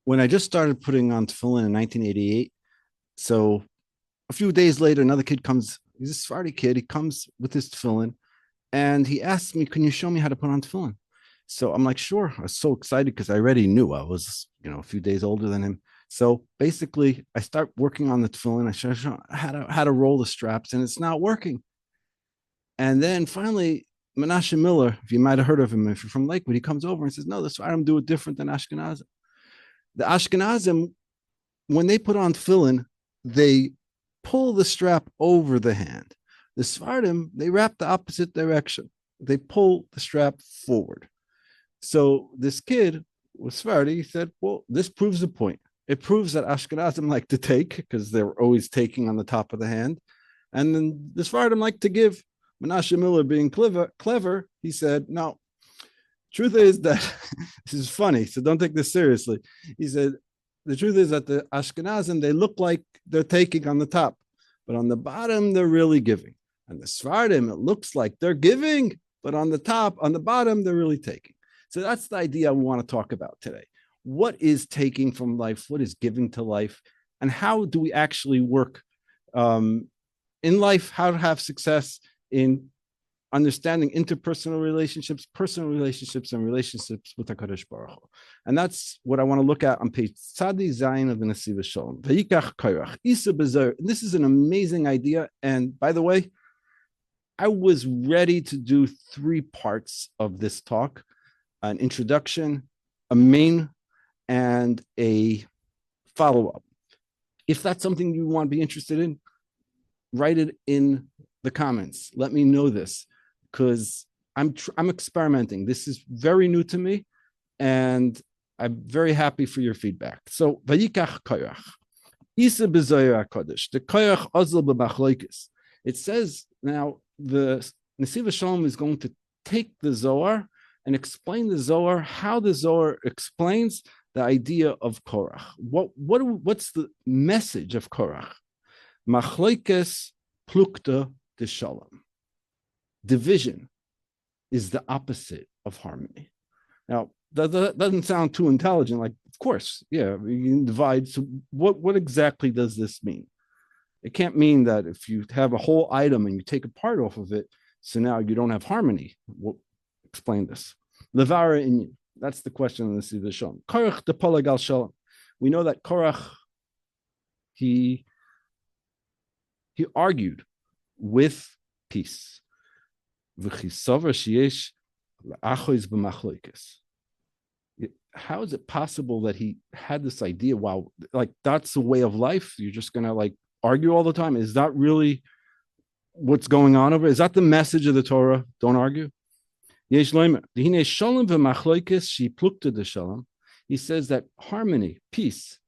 when I just started putting on tefillin in 1988, so a few days later, another kid comes. He's a Sephardi kid. He comes with his tefillin, and he asked me, "Can you show me how to put on tefillin?" So I'm like, "Sure." I was so excited because I already knew I was, a few days older than him. So basically, I start working on the tefillin. I show how to roll the straps, and it's not working. And then finally, Menashe Miller, if you might have heard of him, if you're from Lakewood, he comes over and says, "No, the Sephardim do it different than Ashkenazim. The Ashkenazim, when they put on tefillin, they pull the strap over the hand. The Sephardim, they wrap the opposite direction. They pull the strap forward." So this kid was Sephardi. He said, "Well, this proves a point. It proves that Ashkenazim like to take because they're always taking on the top of the hand. And then the Sephardim like to give." Menashe Miller, being clever, he said, "No, truth is that," this is funny, so don't take this seriously. He said, "The truth is that the Ashkenazim, they look like they're taking on the top, but on the bottom, they're really giving. And the Sephardim, it looks like they're giving, but on the bottom, they're really taking." So that's the idea we want to talk about today. What is taking from life? What is giving to life? And how do we actually work in life? How to have success in understanding interpersonal relationships, personal relationships, and relationships with HaKadosh Baruch Hu. And that's what I want to look at on page Tzadi Zayin of the Nesivos Shalom. Vayikach Korach, Isa Bezer. This is an amazing idea. And by the way, I was ready to do 3 parts of this talk: an introduction, a main, and a follow-up. If that's something you want to be interested in, write it in the comments. Let me know this, because I'm experimenting. This is very new to me, and I'm very happy for your feedback. So, Vayikach Korach, Isa b'Zohar HaKadosh, the Korach Ozl b'Machloikis. It says now the Nesivos Shalom is going to take the Zohar and explain the Zohar, how the Zohar explains the idea of Korach. What's the message of Korach? Machloikis plukta de shalom. Division is the opposite of harmony. Now, that doesn't sound too intelligent. Like, of course, yeah, you can divide. So what exactly does this mean? It can't mean that if you have a whole item and you take a part off of it, so now you don't have harmony. We'll explain this. Levara inyan. That's the question in the Nesivos Shalom. Korach de polagal shalom. We know that Korach, he argued with peace. How is it possible that he had this idea? Wow, like that's the way of life. You're just gonna like argue all the time. Is that really what's going on over? Is that the message of the Torah? Don't argue. He says that harmony, peace,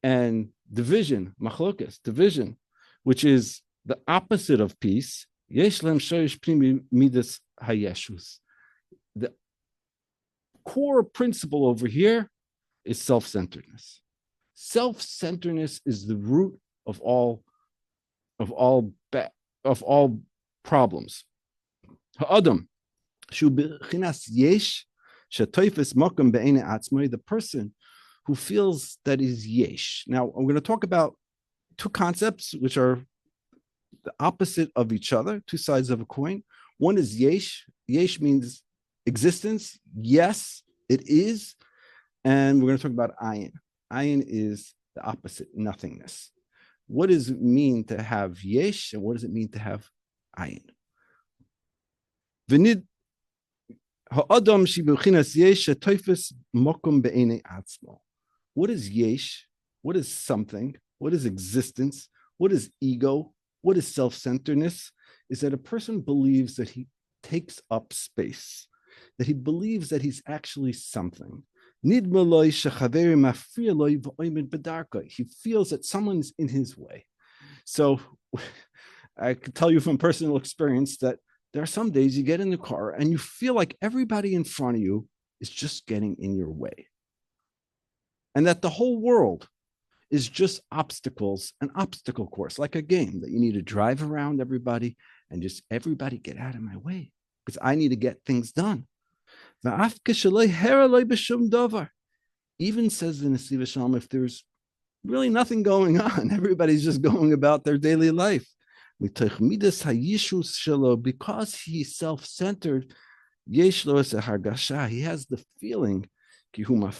and division, machlokes, division, which is the opposite of peace, the core principle over here is self-centeredness. Self-centeredness is the root of all problems. Ha'adam, the person who feels that is yesh. Now, I'm going to talk about 2 concepts which are the opposite of each other, 2 sides of a coin. One is yesh. Yesh means existence. Yes, it is. And we're going to talk about ayin. Ayin is the opposite, nothingness. What does it mean to have yesh, and what does it mean to have ayin? What is yesh? What is something? What is existence? What is ego? What is self-centeredness? Is that a person believes that he takes up space, that he believes that he's actually something. He feels that someone's in his way. So I can tell you from personal experience that there are some days you get in the car and you feel like everybody in front of you is just getting in your way. And that the whole world is just obstacles, an obstacle course, like a game that you need to drive around everybody and just everybody get out of my way because I need to get things done. even says the Nesivos Shalom, if there's really nothing going on, everybody's just going about their daily life. Because he's self-centered, he has the feeling, he feels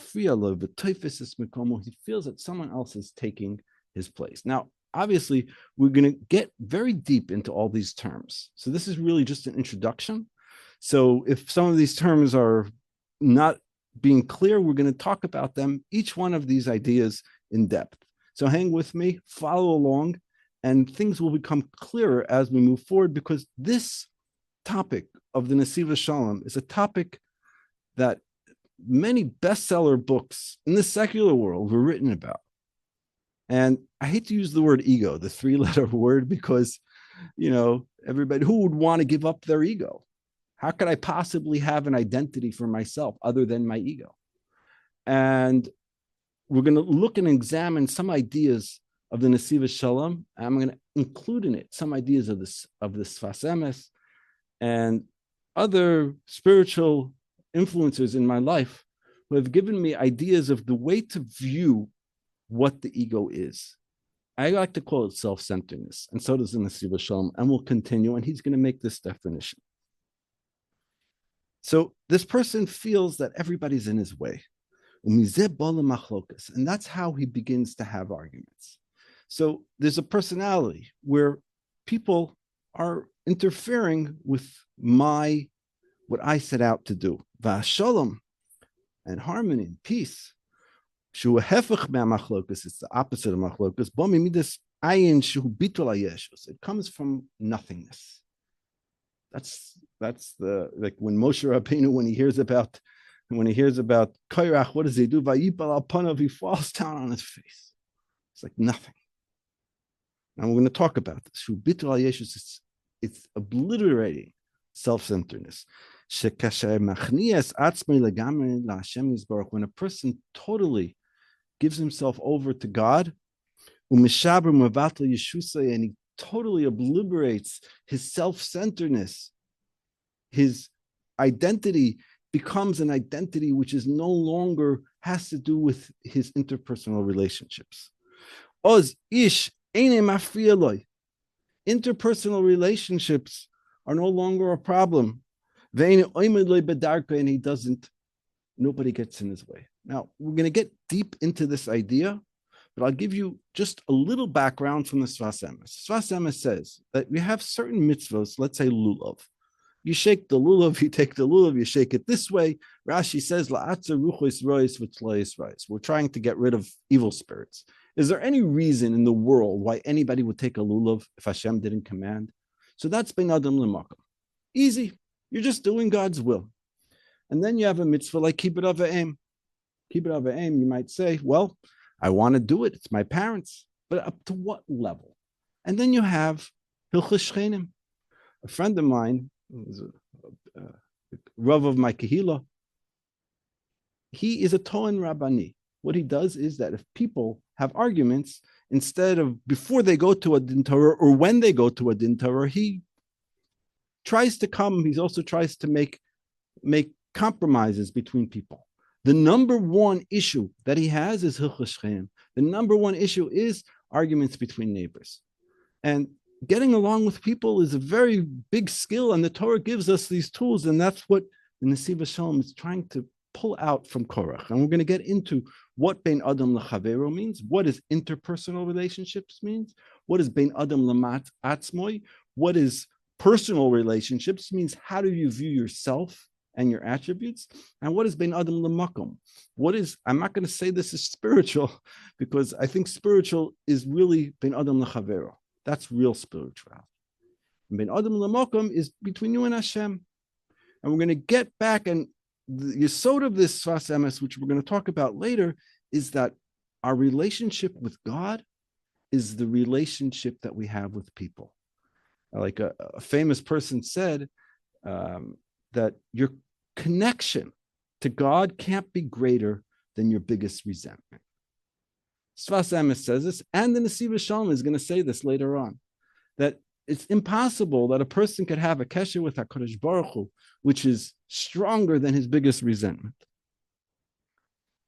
that someone else is taking his place. Now, obviously, we're going to get very deep into all these terms. So this is really just an introduction. So if some of these terms are not being clear, we're going to talk about them, each one of these ideas in depth. So hang with me, follow along, and things will become clearer as we move forward, because this topic of the Nesivos Shalom is a topic that many bestseller books in the secular world were written about. And I hate to use the word ego, the three-letter word, because, everybody, who would want to give up their ego? How could I possibly have an identity for myself other than my ego? And we're going to look and examine some ideas of the Nesivos Shalom. I'm going to include in it some ideas of the Sfas Emes and other spiritual influencers in my life who have given me ideas of the way to view what the ego is. I like to call it self-centeredness, and so does the Nesivos Shalom, and we'll continue, and he's going to make this definition. So this person feels that everybody's in his way. And that's how he begins to have arguments. So there's a personality where people are interfering with what I set out to do. V'ashalom, and harmony and peace. It's the opposite of machlokas. It comes from nothingness. That's like when Moshe Rabbeinu, when he hears about Korach, what does he do? He falls down on his face. It's like nothing. Now we're going to talk about this. It's obliterating self-centeredness. When a person totally gives himself over to God, and he totally obliterates his self-centeredness, his identity becomes an identity which is no longer has to do with his interpersonal relationships. Interpersonal relationships are no longer a problem. And nobody gets in his way. Now, we're going to get deep into this idea, but I'll give you just a little background from the Sfas Emes. Sfas Emes says that we have certain mitzvos, let's say lulav. You shake the lulav, you take the lulav, you shake it this way. Rashi says, we're trying to get rid of evil spirits. Is there any reason in the world why anybody would take a lulav if Hashem didn't command? So that's ben adam l'makom. Easy. You're just doing God's will. And then you have a mitzvah like kibbud av v'em. Kibbud av v'em, you might say, well, I want to do it. It's my parents. But up to what level? And then you have hilchos shchenim. A friend of mine, Rav of my Kehila, he is a Tohen Rabbani. What he does is that if people have arguments, instead of before they go to a din Torah or when they go to a din Torah, he tries to come. He also tries to make compromises between people. The number one issue that he has is hilchos shchenim. The number one issue is arguments between neighbors. And getting along with people is a very big skill, and the Torah gives us these tools, and that's what the Nesivos Shalom is trying to pull out from Korach. And we're going to get into what bein adam lechavero means, what is interpersonal relationships means, what is bein adam lemat atzmoi, what is personal relationships means, how do you view yourself and your attributes, and what is bein adam lemakom? What is, I'm not going to say this is spiritual, because I think spiritual is really bein adam lechavero. That's real spirituality. And bein adam lemakom is between you and Hashem. And we're going to get back, and the yesod of this Sfas Emes, which we're going to talk about later, is that our relationship with God is the relationship that we have with people. Like a famous person said, that your connection to God can't be greater than your biggest resentment. Sfas Emes says this, and the Nesivos Shalom is going to say this later on, that it's impossible that a person could have a kesher with HaKadosh Baruch Hu, which is stronger than his biggest resentment.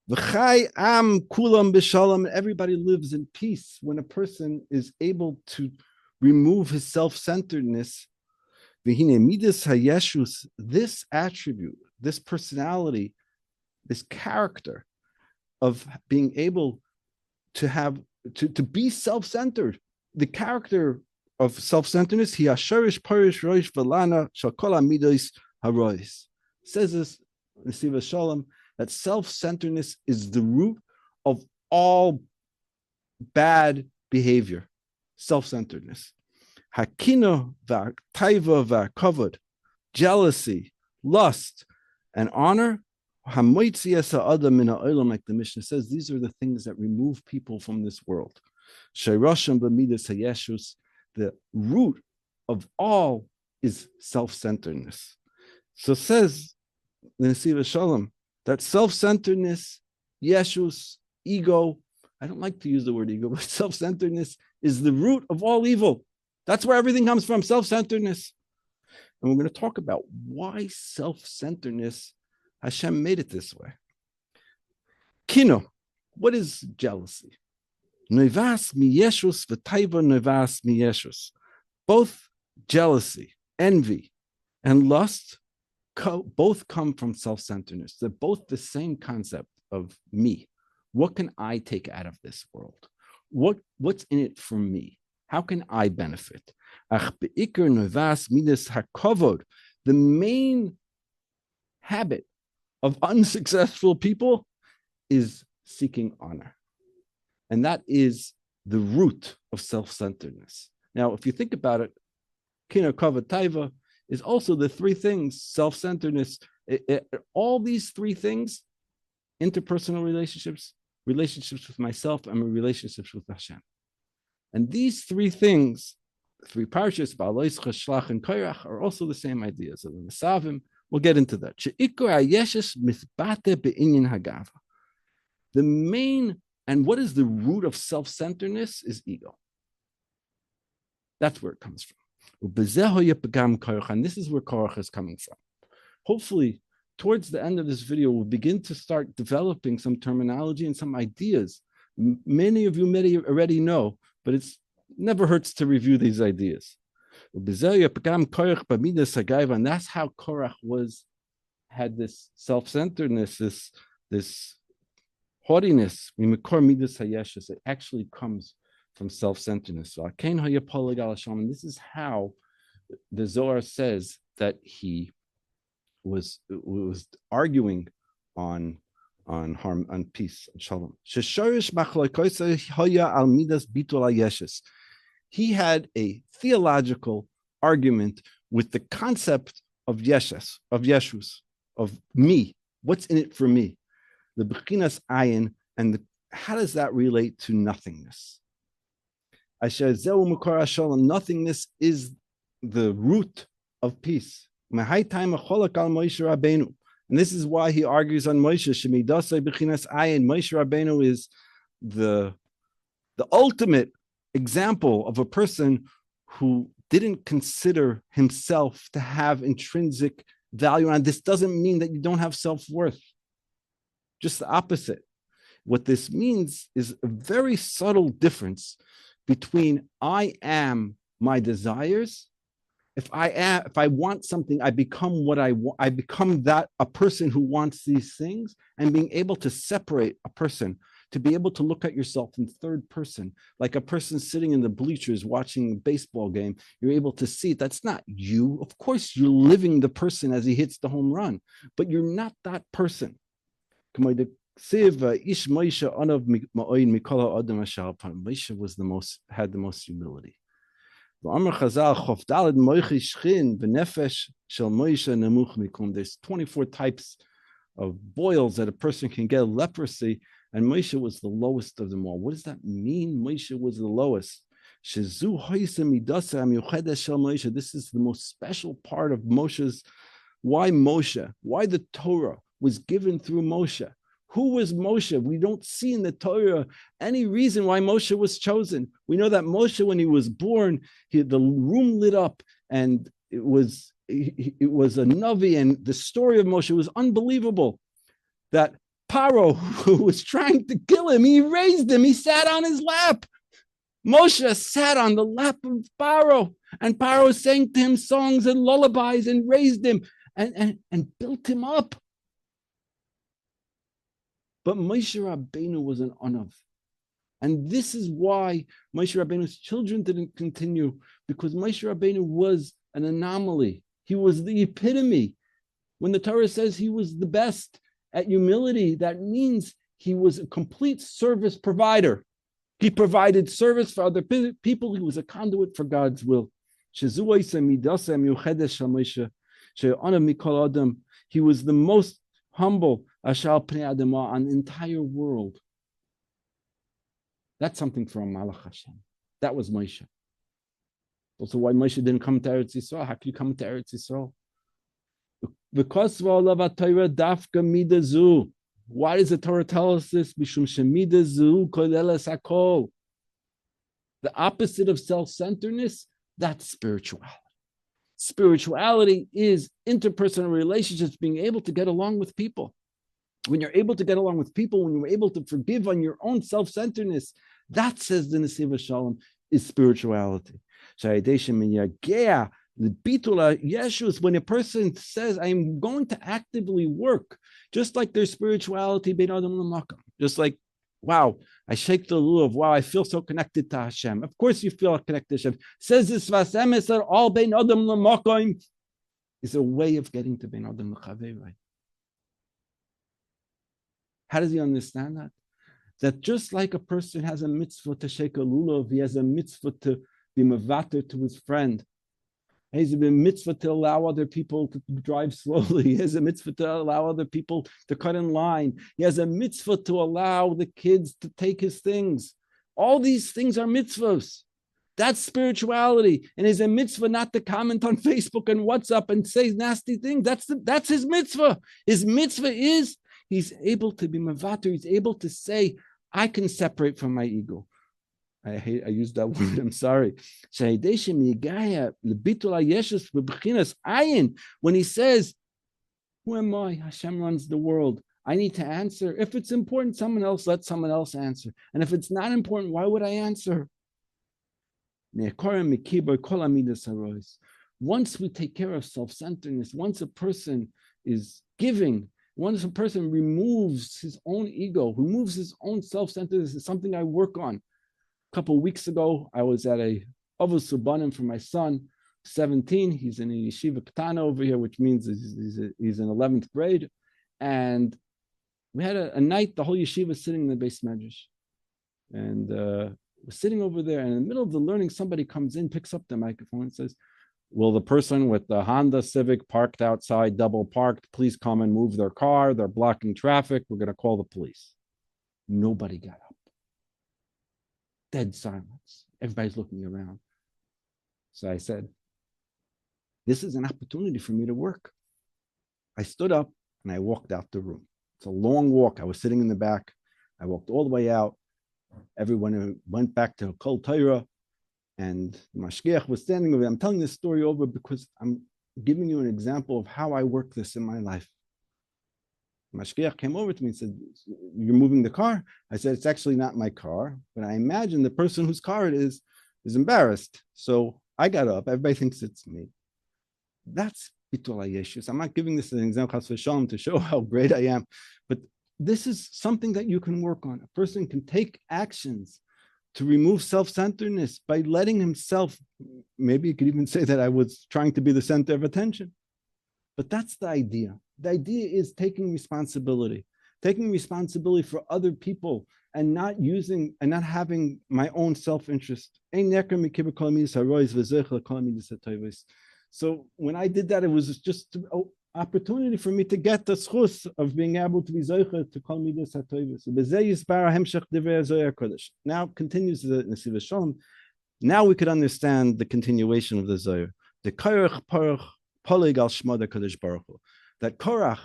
V'chai am kulam b'shalom. Everybody lives in peace when a person is able to remove his self-centeredness. V'hine midas hayeshus, this attribute, this personality, this character of being able to have to be self-centered. The character of self-centeredness, he asharish parish roish velana shakol amidos harois. Says this Nesivos Shalom, that self-centeredness is the root of all bad behavior. Self-centeredness. Hakino v'taiva v'kavod, jealousy, lust, and honor. Like the Mishnah says, these are the things that remove people from this world. The root of all is self-centeredness. So says the Nesivos Shalom that self-centeredness, yeshus, ego, I don't like to use the word ego, but self-centeredness is the root of all evil. That's where everything comes from, self-centeredness. And we're going to talk about why self-centeredness, Hashem made it this way. Kino, what is jealousy? Noivas miyeshus v'taiva noivas miyeshus. Both jealousy, envy, and lust both come from self-centeredness. They're both the same concept of me. What can I take out of this world? What's in it for me? How can I benefit? The main habit of unsuccessful people is seeking honor. And that is the root of self-centeredness. Now, if you think about it, kina, kavod, taiva is also the three things, self-centeredness. All these three things, interpersonal relationships, relationships with myself, and relationships with Hashem. And these three things, three parshas, Ba'alois, Shlach, and Korach, are also the same ideas. So the Nesavim, we'll get into that. The main, and what is the root of self-centeredness is ego. That's where it comes from. And this is where Korach is coming from. Hopefully, towards the end of this video, we'll begin to start developing some terminology and some ideas. Many of you may already know, but it never hurts to review these ideas. And that's how Korach had this self-centeredness, this haughtiness. It actually comes from self-centeredness. And this is how the Zohar says that he was arguing on peace and shalom. He had a theological argument with the concept of yeshes, of me. What's in it for me? The bechinas ayin, and how does that relate to nothingness? Nothingness is the root of peace. And this is why he argues on Moshe. Moshe Rabbeinu is the ultimate example of a person who didn't consider himself to have intrinsic value. And this doesn't mean that you don't have self-worth. Just the opposite. What this means is a very subtle difference between I am my desires. If I want something, I become what I want. I become a person who wants these things, and being able to separate a person, to be able to look at yourself in third person, like a person sitting in the bleachers watching a baseball game. You're able to see that's not you. Of course, you're living the person as he hits the home run, but you're not that person. Moshe had the most humility. There's 24 types of boils that a person can get, leprosy, and Moshe was the lowest of them all. What does that mean? Moshe was the lowest. This is the most special part of Moshe's. Why Moshe? Why the Torah was given through Moshe? Who was Moshe? We don't see in the Torah any reason why Moshe was chosen. We know that Moshe, when he was born, the room lit up, and it was a Navi, and the story of Moshe was unbelievable. That Paro, who was trying to kill him, he raised him. He sat on his lap. Moshe sat on the lap of Paro, and Paro sang to him songs and lullabies and raised him and built him up. But Moshe Rabbeinu was an onav. And this is why Moshe Rabbeinu's children didn't continue, because Moshe Rabbeinu was an anomaly. He was the epitome. When the Torah says he was the best at humility, that means he was a complete service provider. He provided service for other people. He was a conduit for God's will. He was the most humble on the entire world. That's something from Malach Hashem. That was Moshe. Also, why Moshe didn't come to Eretz Yisrael? How could you come to Eretz Yisrael? Why does the Torah tell us this? The opposite of self-centeredness, that's spirituality. Spirituality is interpersonal relationships, being able to get along with people. When you're able to get along with people, when you're able to forgive on your own self-centeredness, that, says the Nesivos Shalom, is spirituality. When a person says, I'm going to actively work, just like there's spirituality, just like, wow, I shake the lulav, wow, I feel so connected to Hashem. Of course you feel connected to Hashem. Says this all bein adam l'makom is a way of getting to bein adam l'chavei. How does he understand that? That just like a person has a mitzvah to shake a lulav, he has a mitzvah to be mevater to his friend. He has a mitzvah to allow other people to drive slowly. He has a mitzvah to allow other people to cut in line. He has a mitzvah to allow the kids to take his things. All these things are mitzvos. That's spirituality. And it's a mitzvah not to comment on Facebook and WhatsApp and say nasty things. That's his mitzvah. His mitzvah is he's able to be mevater. He's able to say, I can separate from my ego. I used that word, I'm sorry. When he says, who am I? Hashem runs the world. I need to answer. If it's important, someone else, let someone else answer. And if it's not important, why would I answer? Once we take care of self-centeredness, once a person is giving, once a person removes his own ego, removes his own self-centeredness, is something I work on. A couple of weeks ago, I was at a Avodah Subanim for my son, 17. He's in a yeshiva katana over here, which means he's in 11th grade. And we had a night, the whole yeshiva sitting in the base medrash. And we're sitting over there, and in the middle of the learning, somebody comes in, picks up the microphone and says, will the person with the Honda Civic parked outside, double parked, please come and move their car. They're blocking traffic. We're going to call the police. Nobody got up. Dead silence. Everybody's looking around. So I said, this is an opportunity for me to work. I stood up and I walked out the room. It's a long walk. I was sitting in the back. I walked all the way out. Everyone went back to Kol Torah, and the mashgiach was standing over there. I'm telling this story over because I'm giving you an example of how I work this in my life. Mashgiach came over to me and said, you're moving the car? I said, it's actually not my car, but I imagine the person whose car it is embarrassed. So I got up. Everybody thinks it's me. That's bitul hayeshus. I'm not giving this as an example to show how great I am, but this is something that you can work on. A person can take actions to remove self-centeredness by letting himself, maybe you could even say that I was trying to be the center of attention. But that's the idea. The idea is taking responsibility for other people and not having my own self-interest. So when I did that, it was just an opportunity for me to get the schus of being able to be zocher to call me this hatoivus. Now continues the Nesivos Shalom. Now we could understand the continuation of the Zohar. The Korach Parach Polig al Shmod HaKadosh Baruch Hu. That Korach,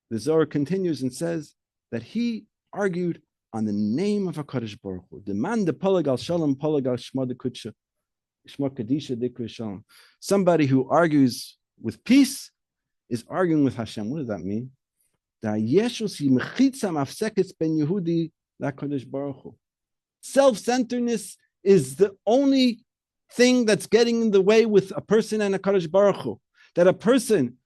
the Zohar continues and says that he argued on the name of HaKadosh Baruch Hu. The man the Polig al Shalom Polig al Shmod HaKudsha Shmod Kadisha Dikra Shalom. Somebody who argues with peace is arguing with Hashem. What does that mean? Self-centeredness is the only thing that's getting in the way with a person and a Kadosh Baruch Hu. That a person,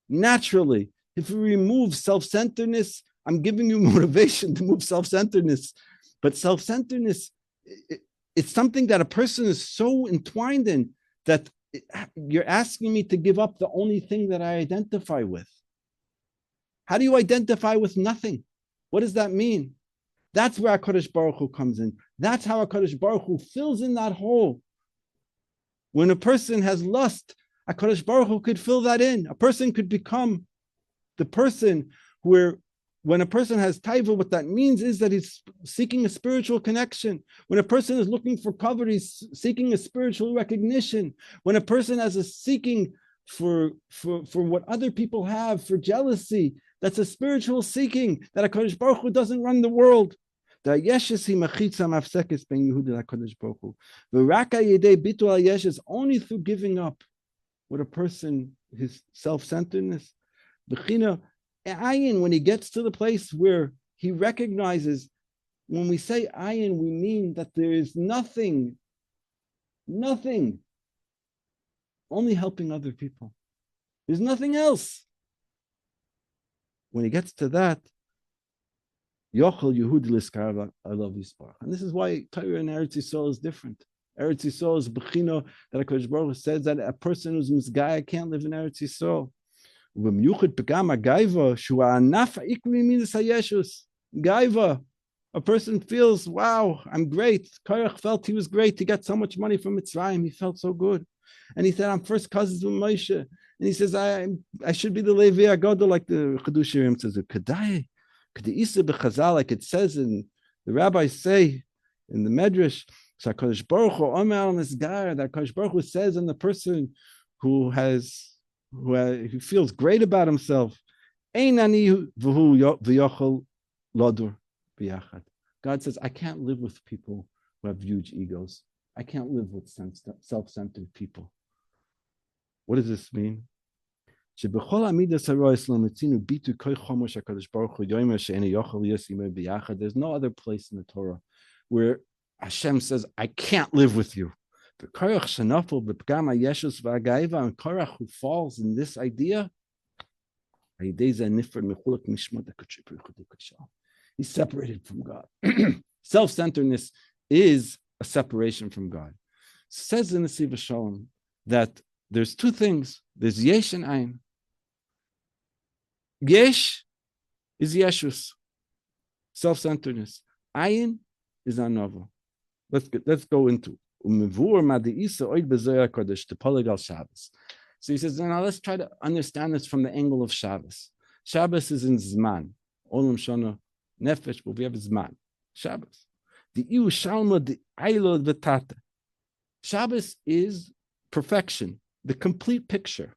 naturally, if we remove self-centeredness, I'm giving you motivation to move self-centeredness. But self-centeredness, it's something that a person is so entwined in that you're asking me to give up the only thing that I identify with. How do you identify with nothing? What does that mean? That's where HaKadosh Baruch Hu comes in. That's how HaKadosh Baruch Hu fills in that hole. When a person has lust, HaKadosh Baruch Hu could fill that in. A person could become the person where, when a person has taiva, what that means is that he's seeking a spiritual connection. When a person is looking for cover, he's seeking a spiritual recognition. When a person has a seeking for what other people have, for jealousy, that's a spiritual seeking, that HaKadosh Baruch Hu doesn't run the world. Only through giving up what a person, his self-centeredness. Ayin, when he gets to the place where he recognizes, when we say ayin, we mean that there is nothing, only helping other people. There's nothing else. When he gets to that, Yochel Yehud Liskar Alav Yisparach. And this is why Torah and Eretz Yisrael is different. Eretz Yisrael is Bechino, that HaKadosh Baruch Hu says that a person who's Mizgaya can't live in Eretz Yisrael. Gaiva, a person feels, wow, I'm great. Korach felt he was great. He got so much money from Mitzrayim. He felt so good. And he said, I'm first cousins with Moshe. And he says, I should be the Levi Agoda, like the Chedush Yirim says, Kedai, Kedai b'chazal, like it says in, the rabbis say in the Medrash, so HaKadosh Baruch Hu, Omer al Nesgar, that HaKadosh Baruch Hu says in the person who feels great about himself, God says, I can't live with people who have huge egos. I can't live with self-centered people. What does this mean? There's no other place in the Torah where Hashem says, I can't live with you. And Korach, who falls in this idea, he's separated from God. Self-centeredness is a separation from God. It says in Nesivos Shalom that there's two things. There's yesh and ayin. Yesh is yeshus, self-centeredness. Ayin is anova. Let's go into So he says, now let's try to understand this from the angle of Shabbos. Shabbos is in Zman. Olam Shana Nefesh, but we have Zman. Shabbos. The Iu Shalma, the Ailo, the Tata. Shabbos is perfection, the complete picture.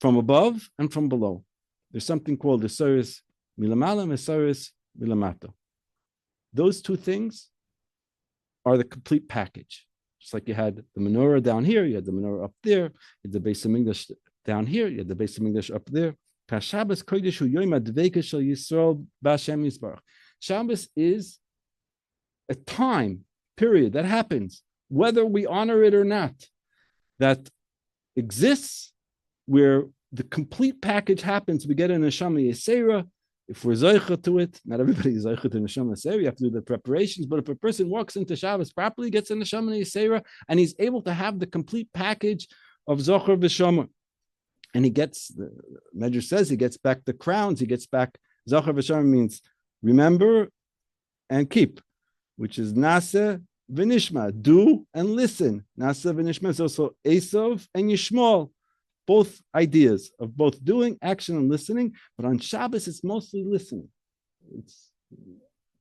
From above and from below. There's something called the Seres Milamala and Seres Milamato. Those two things are the complete package. Just like you had the menorah down here, you had the menorah up there, you had the Beis HaMikdash down here, you had the Beis HaMikdash up there. Shabbos is a time period that happens, whether we honor it or not, that exists where the complete package happens. We get a neshama yesera. If we're zoicha to it, not everybody is zoicha to neshama yesera. You have to do the preparations. But if a person walks into Shabbos properly, gets a neshama yesera, and he's able to have the complete package of zocher v'shomer, and he gets, the Medrash says, he gets back the crowns. He gets back zocher v'shomer means remember and keep, which is nasa v'nishma, do and listen. Nasa v'nishma is also Esav and Yishmol. Both ideas of both doing action and listening, but on Shabbos it's mostly listening. It's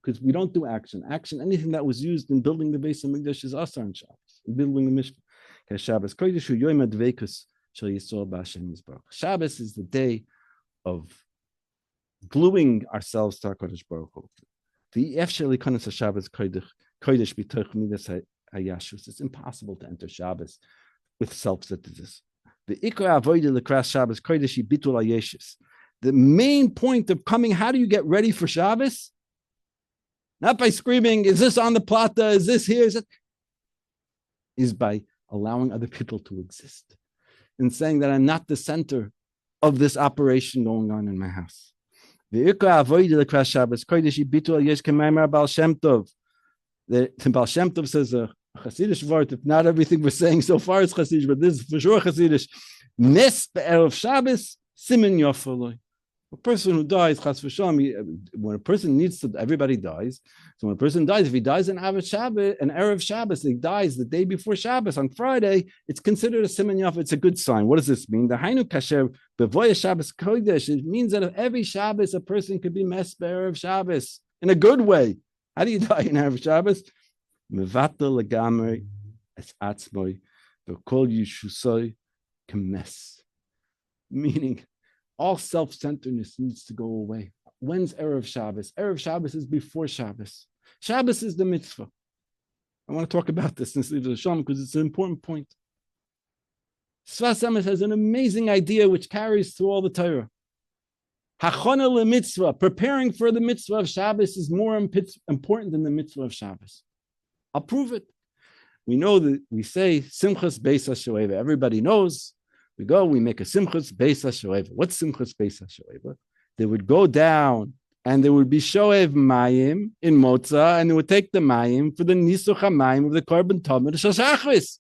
because we don't do action. Action, anything that was used in building the Beis HaMikdash is asar on Shabbos, in building the Mishkan. Shabbos Shabbos is the day of gluing ourselves to HaKadosh Baruch Hu. It's impossible to enter Shabbos with self-centeredness. The Ikra Avodah L'Kras Shabbos Kodesh Bitul Hayeshis. The main point of coming, how do you get ready for Shabbos? Not by screaming, is this on the plata? Is this here? Is by allowing other people to exist and saying that I'm not the center of this operation going on in my house. The Baal Shem Tov. The Baal Shem Tov says a Hasidish word. If not everything we're saying so far is Hasidish, but this is for sure Hasidish. Nes be'erev Shabbos simen yofeloi. A person who dies, chas v'shalom, when a person needs to, everybody dies. So when a person dies, if he dies an Erev Shabbos, he dies the day before Shabbos on Friday, it's considered a siman yaf. It's a good sign. What does this mean? The hainu kasher bevoya Shabbos kodesh. It means that every Shabbos a person could be mes Erev Shabbos in a good way. How do you die in Erev Shabbos? Mevatel legamri es atzmoi v'kol yishusoi kemes. Meaning, all self-centeredness needs to go away. When's Erev Shabbos? Erev Shabbos is before Shabbos. Shabbos is the mitzvah. I want to talk about this in Nesivos Shalom because it's an important point. Sfas Emes has an amazing idea which carries through all the Torah. Hachana le-mitzvah, preparing for the mitzvah of Shabbos is more important than the mitzvah of Shabbos. I'll prove it. We know that we say Simchas Beis HaShoeva. Everybody knows. We go, we make a Simchas Beis HaShoeva. What's Simchas Beis HaShoeva? They would go down and there would be Shoev Mayim in Motza, and they would take the Mayim for the Nisuch HaMayim of the Korban Tamid Shashachris.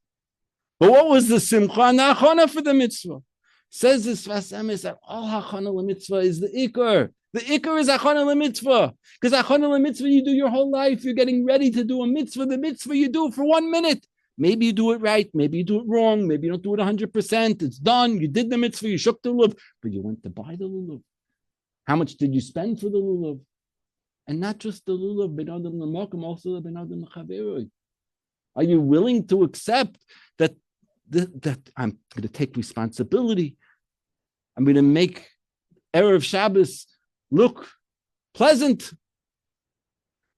But what was the Simcha and the Achana for the mitzvah? Says this Sfas Emes that all Achana l'mitzvah is the Ikar. The Ikar is Achana l'mitzvah. Because Achana l'mitzvah you do your whole life. You're getting ready to do a mitzvah. The mitzvah you do for 1 minute. Maybe you do it right, maybe you do it wrong, maybe you don't do it 100%. It's done. You did the mitzvah, you shook the lulav, but you went to buy the lulav. How much did you spend for the lulav? And not just the lulav, ben adam l'makom, also the ben adam l'chaveroi. Are you willing to accept that I'm going to take responsibility? I'm going to make Erev Shabbos look pleasant.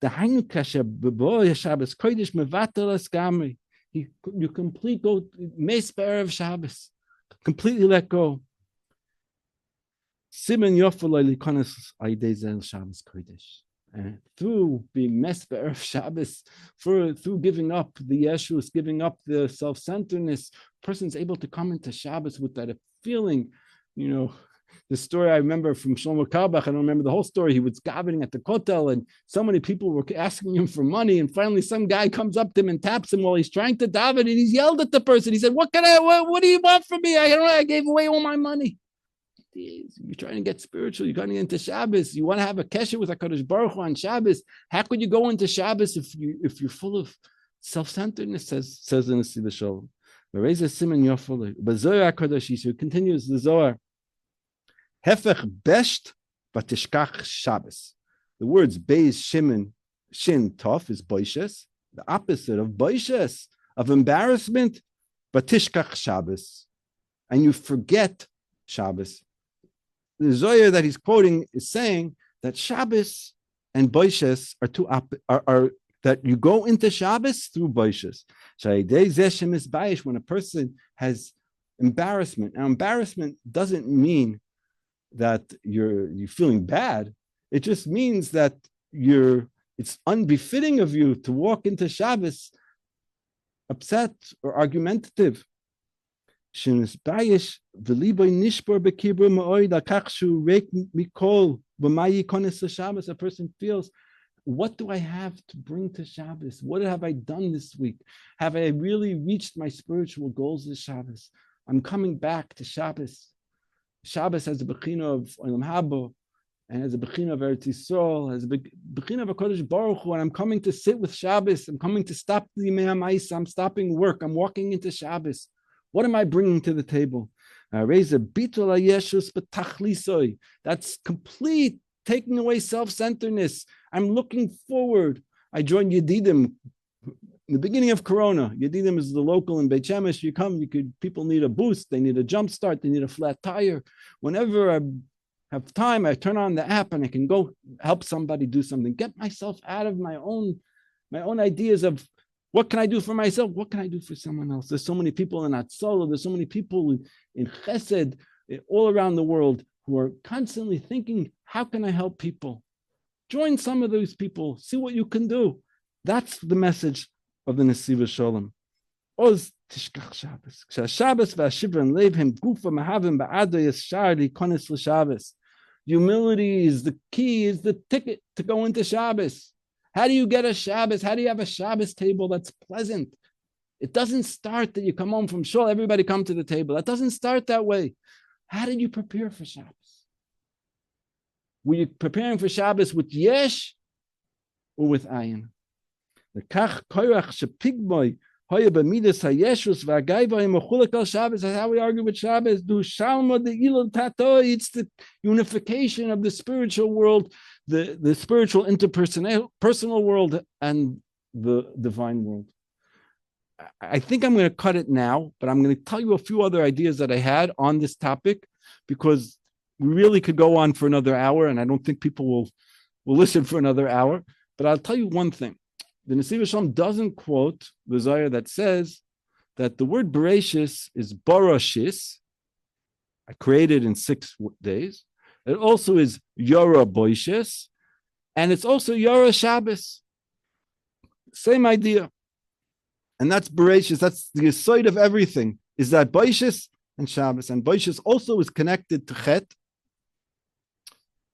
The hainu kasher b'boy Shabbos kodesh mevatel eskamri. You complete go mes Erev Shabbos, completely let go. Simen yofeloi likonos aidezel Shabbos kodesh. Through being mes Erev Shabbos, through giving up the yeshus, giving up the self-centeredness, a person's able to come into Shabbos with that feeling. The story I remember from Shlomo Carlebach, I don't remember the whole story. He was davening at the Kotel, and so many people were asking him for money. And finally, some guy comes up to him and taps him while he's trying to daven, and he's yelled at the person. He said, "What do you want from me? I gave away all my money." You're trying to get spiritual. You're going into Shabbos. You want to have a kesher with HaKadosh Baruch Hu on Shabbos. How could you go into Shabbos if you're full of self-centeredness? Says in the Nesivos Shalom. But Zohar HaKadosh continues the Zohar. Hefech besht vatishkach Shabbos. The words beis shimin shin tov is boishes, the opposite of boishes, of embarrassment, vatishkach Shabbos, and you forget Shabbos. The Zohar that he's quoting is saying that Shabbos and boishes are that you go into Shabbos through boishes. When a person has embarrassment, now embarrassment doesn't mean that you're feeling bad. It just means that it's unbefitting of you to walk into Shabbos upset or argumentative. A person feels, what do I have to bring to Shabbos? What have I done this week? Have I really reached my spiritual goals this Shabbos? I'm coming back to Shabbos. Shabbos has a bechina of Olam Haba, and has a bechina of Eretz Yisrael, has a bechina of HaKadosh Baruch Hu, and I'm coming to sit with Shabbos. I'm coming to stop the Yimei HaMa'isa. I'm stopping work. I'm walking into Shabbos. What am I bringing to the table? That's complete, taking away self-centeredness. I'm looking forward. I joined Yedidim in the beginning of Corona. Yedidim is the local in Beit Shemesh. People need a boost. They need a jump start. They need a flat tire. Whenever I have time, I turn on the app and I can go help somebody do something. Get myself out of my own ideas of what can I do for myself? What can I do for someone else? There's so many people in Atzola. There's so many people in Chesed all around the world who are constantly thinking, how can I help people? Join some of those people, see what you can do. That's the message of the Nesivos Shalom. Oz tishkach Shabbos. Shabbos v'ashivran levim gufa mahavim ba'ado yashar likonis l'Shabbos. Humility is the key, is the ticket to go into Shabbos. How do you get a Shabbos? How do you have a Shabbos table that's pleasant? It doesn't start that you come home from shul, everybody come to the table. That doesn't start that way. How did you prepare for Shabbos? Were you preparing for Shabbos with yesh or with ayin? That's how we argue with Shabbos. It's the unification of the spiritual world, the spiritual interpersonal world, and the divine world. I think I'm going to cut it now, but I'm going to tell you a few other ideas that I had on this topic, because we really could go on for another hour, and I don't think people will listen for another hour. But I'll tell you one thing. The Nesivos Shalom doesn't quote the Zohar that says that the word Bereshis is Barashis, I created in 6 days. It also is Yora Boishes, and it's also Yora Shabbos. Same idea. And that's Bereshis, that's the side of everything, is that Boishes and Shabbos. And Boishes also is connected to Chet.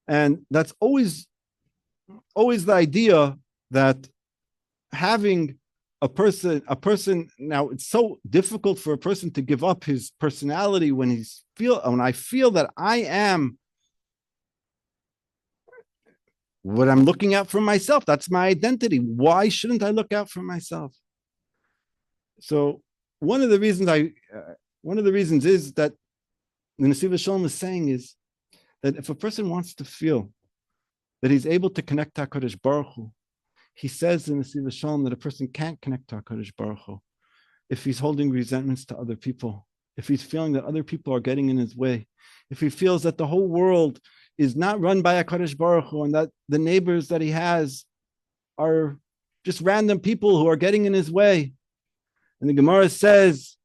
And that's always the idea that having a person, now it's so difficult for a person to give up his personality when I feel that I am what I'm looking out for myself. That's my identity. Why shouldn't I look out for myself? So one of the reasons is that the Nesivos Shalom is saying is that if a person wants to feel that he's able to connect to HaKadosh Baruch Hu, he says in the Nesivos Shalom that a person can't connect to HaKadosh Baruch Hu if he's holding resentments to other people, if he's feeling that other people are getting in his way, if he feels that the whole world is not run by HaKadosh Baruch Hu and that the neighbors that he has are just random people who are getting in his way. And the Gemara says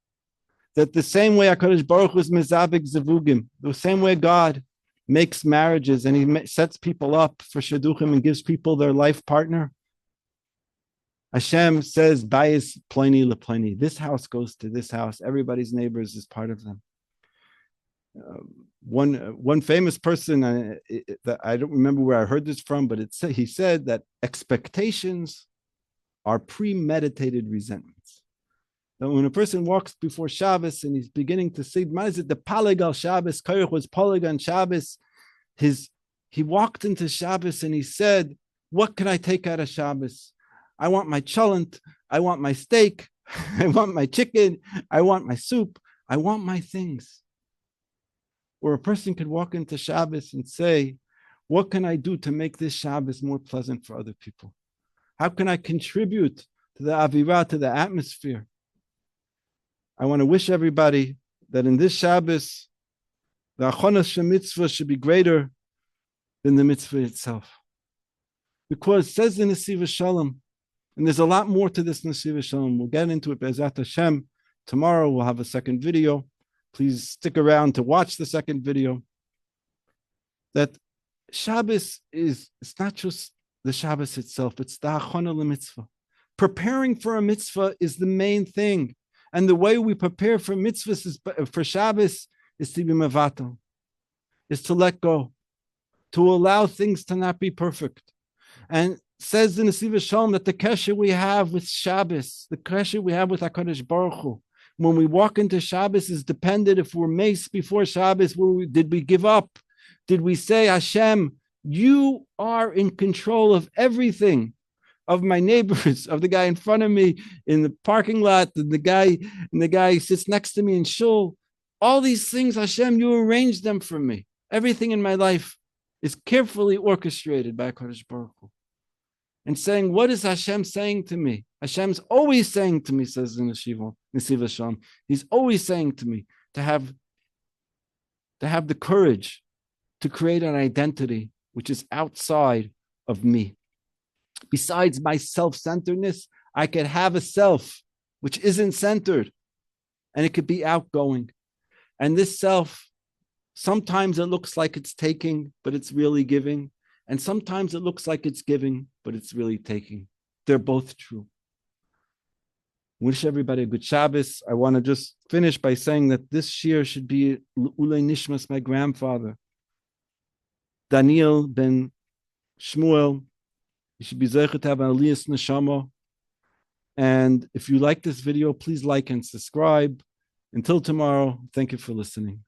that the same way HaKadosh Baruch Hu is mezabik zevugim, the same way God makes marriages and he sets people up for shidduchim and gives people their life partner, Hashem says, "Bayis ploni leploni." This house goes to this house. Everybody's neighbors is part of them. One famous person that I don't remember where I heard this from, but he said that expectations are premeditated resentments. That when a person walks before Shabbos and he's beginning to say, "What is it? The palig al Shabbos, Korach was palig on Shabbos." He walked into Shabbos and he said, "What can I take out of Shabbos? I want my cholent, I want my steak, I want my chicken, I want my soup, I want my things." Or a person could walk into Shabbos and say, "What can I do to make this Shabbos more pleasant for other people? How can I contribute to the avirah, to the atmosphere?" I want to wish everybody that in this Shabbos, the achonas mitzvah should be greater than the mitzvah itself. Because it says in Nesivos Shalom, and there's a lot more to this Nesivos Shalom. We'll get into it, Be'ezat Hashem. Tomorrow we'll have a second video. Please stick around to watch the second video. That Shabbos it's not just the Shabbos itself, it's the achana l'mitzvah. Preparing for a mitzvah is the main thing. And the way we prepare for mitzvahs, for Shabbos, is to be mevatel, is to let go, to allow things to not be perfect. And says in the Nesivos Shalom that the kesher we have with Shabbos, the kesher we have with HaKadosh Baruch Hu, when we walk into Shabbos is dependent if we're mace before Shabbos, did we give up? Did we say, "Hashem, you are in control of everything, of my neighbors, of the guy in front of me in the parking lot, and the guy sits next to me in shul. All these things, Hashem, you arranged them for me. Everything in my life is carefully orchestrated by HaKadosh Baruch Hu." And saying, what is Hashem saying to me? Hashem's always saying to me, says the Nesivos Shalom, he's always saying to me to have the courage to create an identity which is outside of me. Besides my self-centeredness, I could have a self which isn't centered, and it could be outgoing. And this self Sometimes it looks like it's taking, but it's really giving. And sometimes it looks like it's giving, but it's really taking. They're both true. Wish everybody a good Shabbos. I want to just finish by saying that this year should be Ulei Nishmas, my grandfather, Daniel ben Shmuel. You should be Zeichet to have an Aliyas Neshama. And if you like this video, please like and subscribe. Until tomorrow, thank you for listening.